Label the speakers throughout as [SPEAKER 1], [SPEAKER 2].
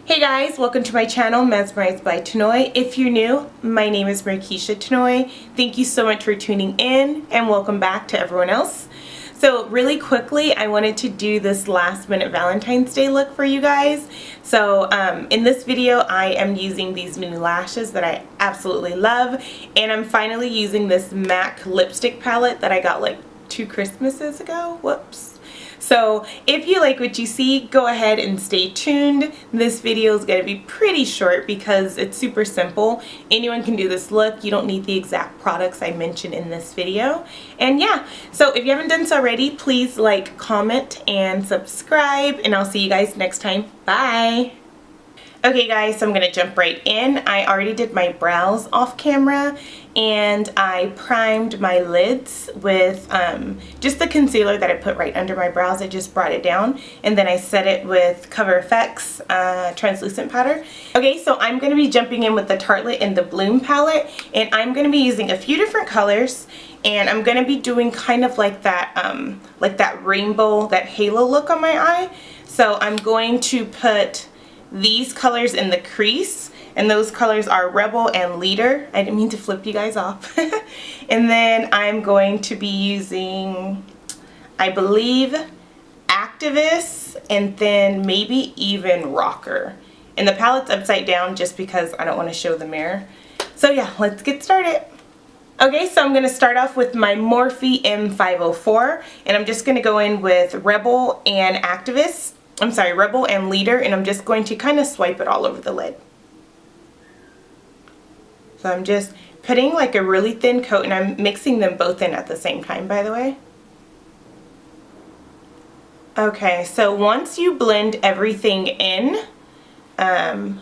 [SPEAKER 1] Hey guys, welcome to my channel, Mezmereyez by Tonoi. If you're new, my name is Tonoi. Thank you so much for tuning in and welcome back to everyone else. So really quickly, I wanted to do this last minute Valentine's Day look for you guys. So in this video, I am using these new lashes that I absolutely love, and I'm finally using this MAC lipstick palette that I got like 2 Christmases ago. Whoops. So if you like what you see, go ahead and stay tuned. This video is going to be pretty short because it's super simple. Anyone can do this look. You don't need the exact products I mentioned in this video. And yeah, so if you haven't done so already, please like, comment, and subscribe. And I'll see you guys next time. Bye! Okay guys, so I'm going to jump right in. I already did my brows off camera and I primed my lids with just the concealer that I put right under my brows. I just brought it down and then I set it with Cover FX translucent powder. Okay, so I'm going to be jumping in with the Tarte in the Bloom palette, and I'm going to be using a few different colors, and I'm going to be doing kind of like that rainbow, that halo look on my eye. So I'm going to put these colors in the crease, and those colors are Rebel and Leader. I didn't mean to flip you guys off. And then I'm going to be using, I believe, Activist, and then maybe even Rocker. And the palette's upside down just because I don't want to show the mirror. So yeah, let's get started. Okay, so I'm going to start off with my Morphe M504, and I'm just going to go in with Rebel and Activist. I'm sorry, Rebel and Leader, and I'm just going to kind of swipe it all over the lid. So I'm just putting like a really thin coat, and I'm mixing them both in at the same time, by the way. Okay, so once you blend everything in, I'm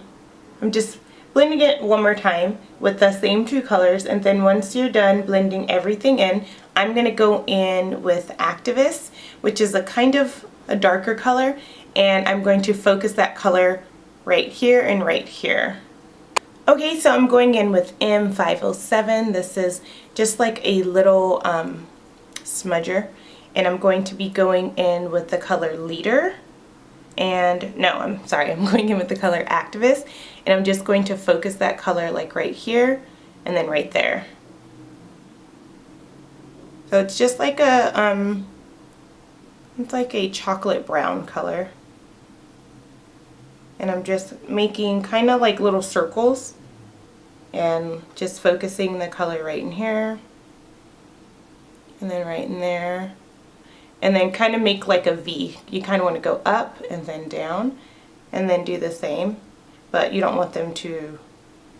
[SPEAKER 1] just blending it one more time with the same 2 colors, and then once you're done blending everything in, I'm going to go in with Activist, which is a kind of a darker color, and I'm going to focus that color right here and right here. Okay, so I'm going in with M507. This is just like a little smudger, and I'm going to be going in with the color Leader. And no, I'm sorry, I'm going in with the color Activist, and I'm just going to focus that color like right here and then right there. So it's just like a it's like a chocolate brown color. And I'm just making kind of like little circles and just focusing the color right in here and then right in there, and then kind of make like a V. You kind of want to go up and then down and then do the same, but you don't want them to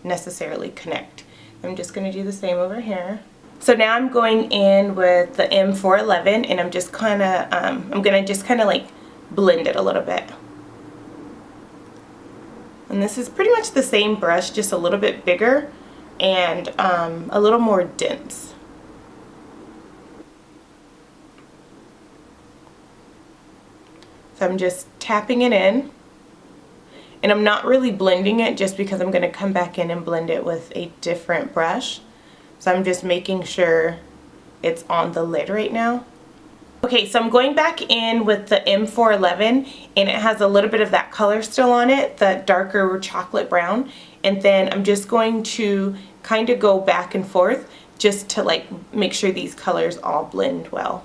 [SPEAKER 1] necessarily connect. I'm just going to do the same over here. So now I'm going in with the M411, and I'm just kind of I'm going to just kind of like blend it a little bit. And this is pretty much the same brush, just a little bit bigger and a little more dense. So I'm just tapping it in, and I'm not really blending it just because I'm going to come back in and blend it with a different brush. So I'm just making sure it's on the lid right now. Okay, so I'm going back in with the M411, and it has a little bit of that color still on it, the darker chocolate brown. And then I'm just going to kind of go back and forth just to like make sure these colors all blend well.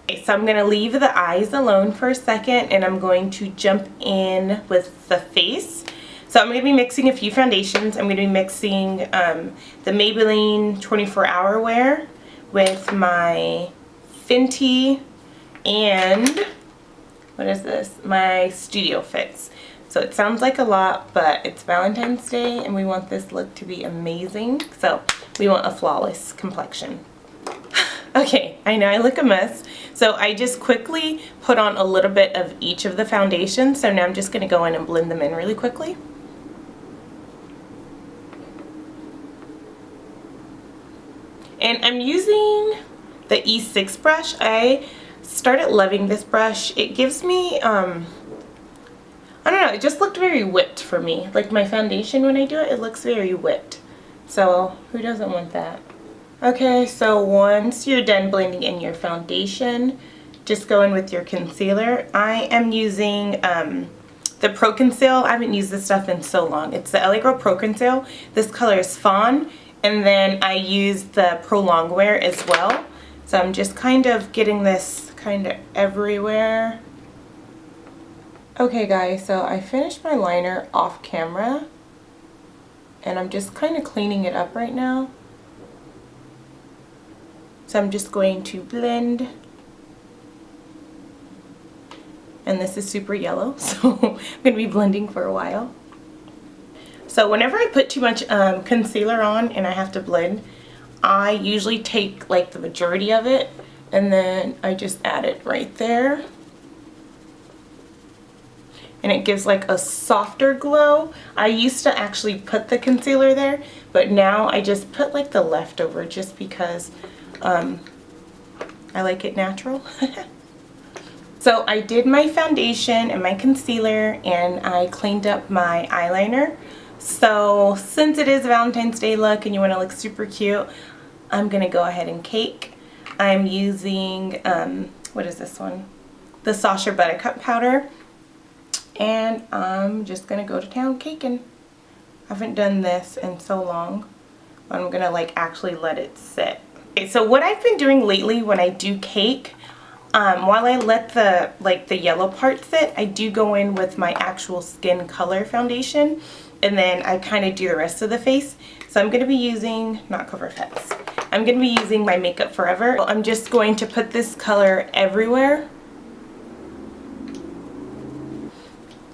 [SPEAKER 1] Okay, so I'm going to leave the eyes alone for a second, and I'm going to jump in with the face. So I'm going to be mixing a few foundations. I'm going to be mixing the Maybelline 24-Hour Wear with my Fenty and, what is this? My Studio Fix. So it sounds like a lot, but it's Valentine's Day and we want this look to be amazing. So we want a flawless complexion. Okay, I know I look a mess. So I just quickly put on a little bit of each of the foundations. So now I'm just going to go in and blend them in really quickly. And I'm using the E6 brush. I started loving this brush. It gives me, I don't know, it just looked very whipped for me. Like my foundation, when I do it, it looks very whipped. So who doesn't want that? Okay, so once you're done blending in your foundation, just go in with your concealer. I am using the Pro Conceal. I haven't used this stuff in so long. It's the LA Girl Pro Conceal. This color is Fawn, and then I use the Pro Longwear as well. So I'm just kind of getting this kind of everywhere. Okay guys, so I finished my liner off camera, and I'm just kind of cleaning it up right now. So I'm just going to blend. And this is super yellow, so I'm going to be blending for a while. So whenever I put too much concealer on and I have to blend, I usually take like the majority of it and then I just add it right there. And it gives like a softer glow. I used to actually put the concealer there, but now I just put like the leftover just because I like it natural. So I did my foundation and my concealer, and I cleaned up my eyeliner. So since it is a Valentine's Day look and you want to look super cute, I'm going to go ahead and cake. I'm using, what is this one? The Sacha Buttercup powder. And I'm just going to go to town caking. I haven't done this in so long. I'm going to like actually let it sit. Okay, so what I've been doing lately when I do cake, while I let the yellow part sit, I do go in with my actual skin color foundation, and then I kind of do the rest of the face. So I'm going to be using, not Cover Effects, I'm going to be using my Makeup Forever. I'm just going to put this color everywhere.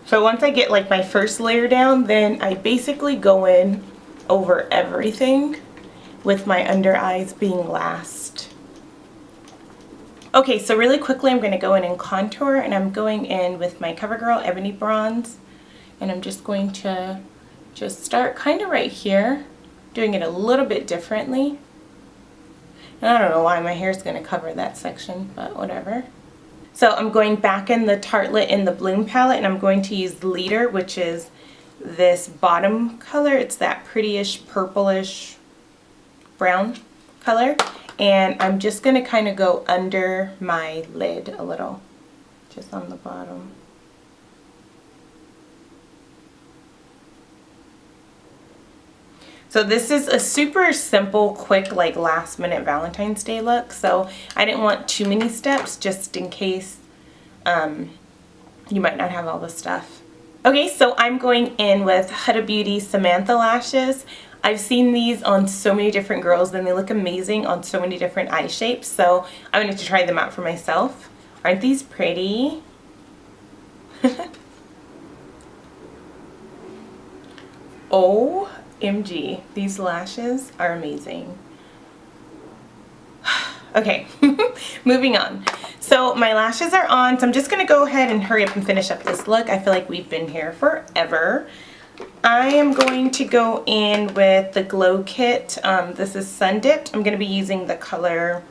[SPEAKER 1] So once I get like my first layer down, then I basically go in over everything, with my under eyes being last. Okay, so really quickly I'm going to go in and contour, and I'm going in with my Covergirl Ebony Bronze, and I'm just going to just start kind of right here, doing it a little bit differently. And I don't know why my hair is going to cover that section, but whatever. So I'm going back in the Tartelette in the Bloom palette, and I'm going to use Leader, which is this bottom color. It's that prettyish purplish brown color. And I'm just going to kind of go under my lid a little, just on the bottom. So this is a super simple, quick, like last minute Valentine's Day look. So I didn't want too many steps just in case you might not have all the stuff. Okay, so I'm going in with Huda Beauty Samantha lashes. I've seen these on so many different girls and they look amazing on so many different eye shapes. So I wanted to try them out for myself. Aren't these pretty? OMG, these lashes are amazing. Okay, moving on. So my lashes are on, so I'm just gonna go ahead and hurry up and finish up this look. I feel like we've been here forever. I am going to go in with the Glow Kit. This is Sun Dipped. I'm gonna be using the color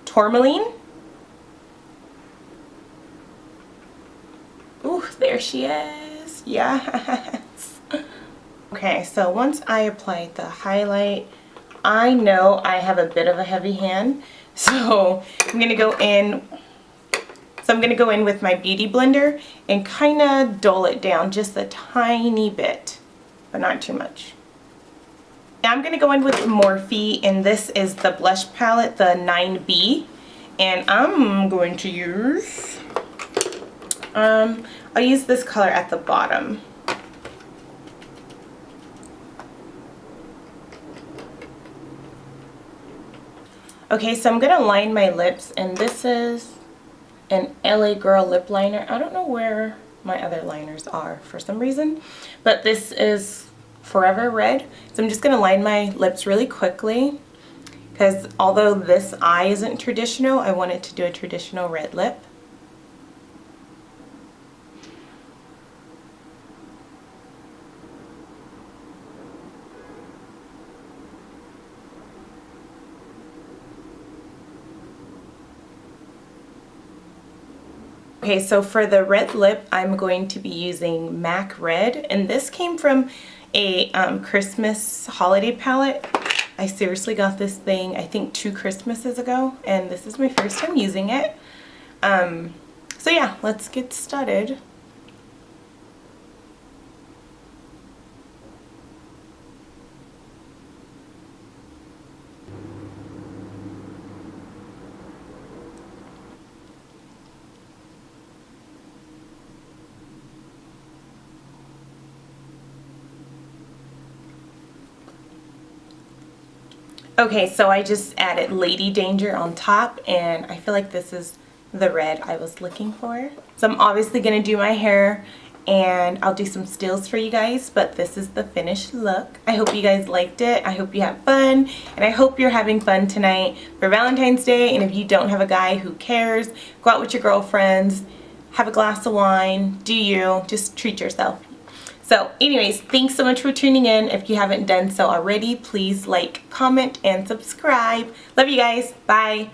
[SPEAKER 1] Tourmaline. Ooh, there she is. Yes. Okay, so once I apply the highlight, I know I have a bit of a heavy hand, so I'm gonna go in. So I'm gonna go in with my Beauty Blender and kind of dull it down just a tiny bit, but not too much. Now I'm gonna go in with Morphe, and this is the blush palette, the 9B, and I'm going to use, I'll use this color at the bottom. Okay, so I'm gonna line my lips, and this is an LA Girl lip liner. I don't know where my other liners are for some reason, but this is Forever Red. So I'm just gonna line my lips really quickly, because although this eye isn't traditional, I wanted to do a traditional red lip. Okay, so for the red lip, I'm going to be using MAC Red, and this came from a Christmas holiday palette. I seriously got this thing, I think 2 Christmases ago, and this is my first time using it. So yeah, let's get started. Okay, so I just added Lady Danger on top, and I feel like this is the red I was looking for. So I'm obviously going to do my hair, and I'll do some stills for you guys, but this is the finished look. I hope you guys liked it. I hope you have fun, and I hope you're having fun tonight for Valentine's Day. And if you don't have a guy, who cares? Go out with your girlfriends, have a glass of wine, do you. Just treat yourself. So anyways, thanks so much for tuning in. If you haven't done so already, please like, comment, and subscribe. Love you guys. Bye.